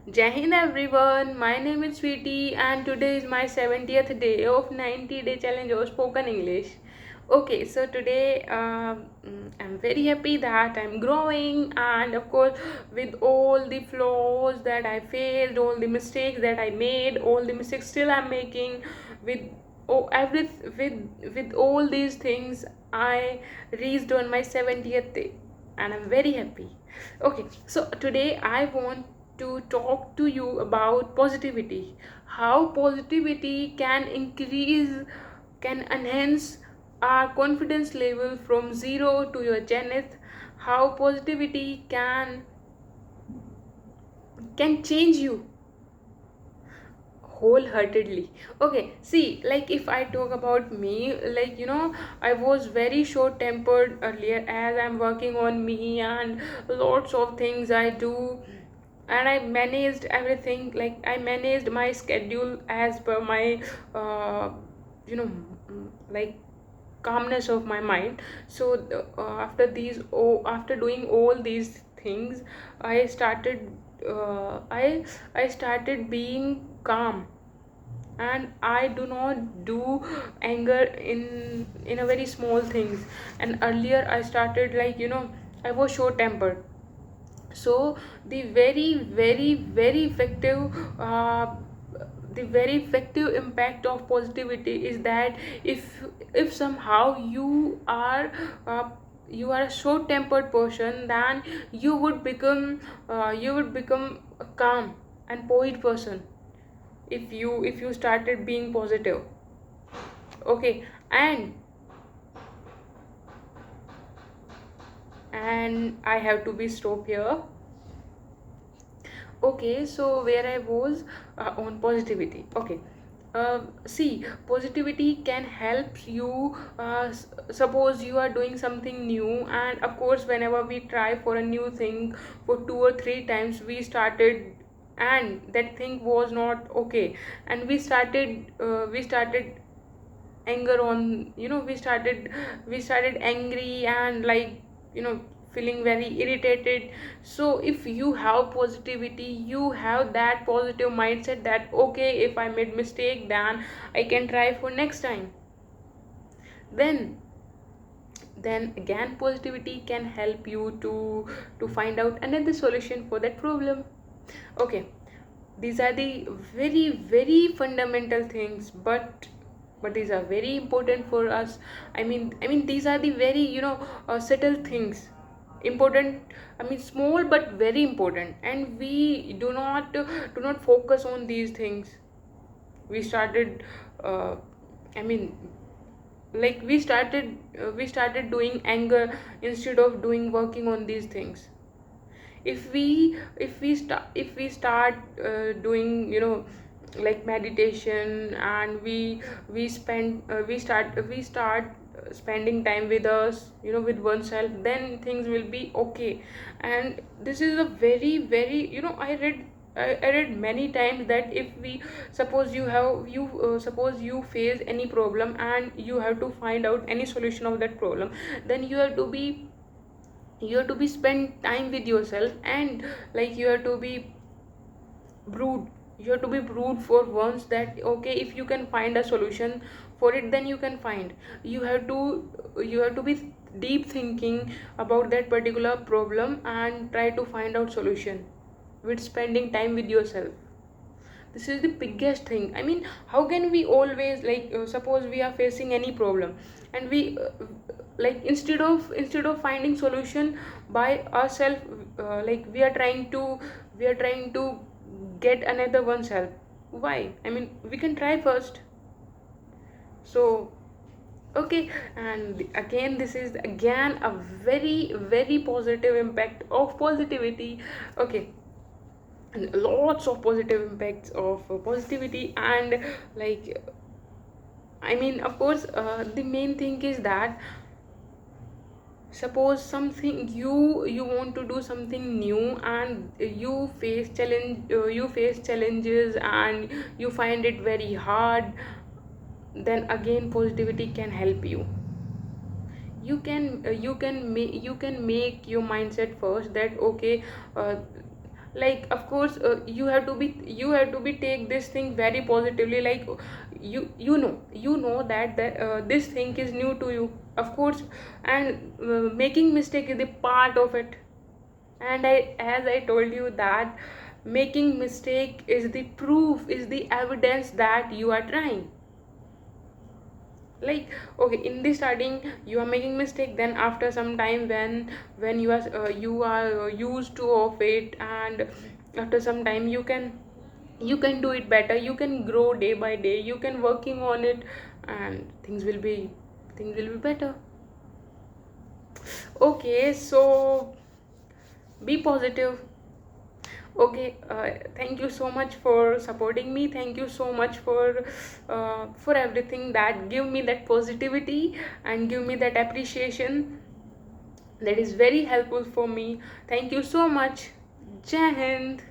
Jai Hind everyone, my name is Sweetie and today is my 70th day of 90-day challenge of spoken English. Okay, so today I'm very happy that I'm growing, and of course with all the flaws that I faced, all the mistakes that I made, all the mistakes still I'm making, with every with all these things I reached on my 70th day and I'm very happy. Okay, so today I want to talk to you about positivity. How positivity can increase, can enhance our confidence level from zero to your zenith. How positivity can change you wholeheartedly. Okay, see, like if I talk about me, I was very short tempered earlier, as I'm working on me and lots of things I do, and I managed everything. Like I managed my schedule as per my you know like calmness of my mind. So after doing all these things, I started I started being calm, and I do not do anger in a very small things. And earlier I started, I was short tempered. So the very effective the very effective impact of positivity is that if somehow uh, you are a short tempered person, then you would become a calm and poised person if you started being positive. Okay, and I have to be stop here. Okay, so where I was, on positivity. Okay, see, positivity can help you. Suppose you are doing something new, and of course whenever we try for a new thing for two or three times, we started and that thing was not okay, and we started anger on, we started angry and, feeling very irritated. So if you have positivity, you have that positive mindset that okay, if I made mistake, then I can try for next time. Then then again, positivity can help you to find out another solution for that problem. Okay, these are the very fundamental things, but these are very important for us. I mean these are the very, subtle things, important. I mean small but very important, and we do not focus on these things. We started uh, I mean we started doing anger instead of doing working on these things. If we start doing, like meditation, and we start spending time with us, with oneself, then things will be okay. And this is a very, I read many times that if we suppose suppose you face any problem and you have to find out any solution of that problem, then you have to be spend time with yourself, and like you have to be brood for once, that okay, if you can find a solution for it, then you can find. You have to be deep thinking about that particular problem and try to find out solution with spending time with yourself. This is the biggest thing. I mean, how can we always, suppose we are facing any problem, and we instead of finding solution by ourselves, we are trying to get another one's help. Why? I mean, we can try first. So okay, and again, this is again a very positive impact of positivity. Okay, and lots of positive impacts of positivity. And like I mean, of course, the main thing is that suppose something, you want to do something new, and you face challenges and you find it very hard. Then again, positivity can help you. You can make your mindset first that okay, uh, like of course you have to be take this thing very positively, like you know that this thing is new to you, of course, and making mistake is the part of it. And as I told you that making mistake is the proof, is the evidence that you are trying. Like, okay, in the starting you are making mistake, then after some time when you are used to of it, and after some time you can do it better, you can grow day by day, you can working on it, and things will be better. Okay, so be positive. Okay, thank you so much for supporting me, thank you so much for everything that give me that positivity and give me that appreciation, that is very helpful for me. Thank you so much. Jai Hind.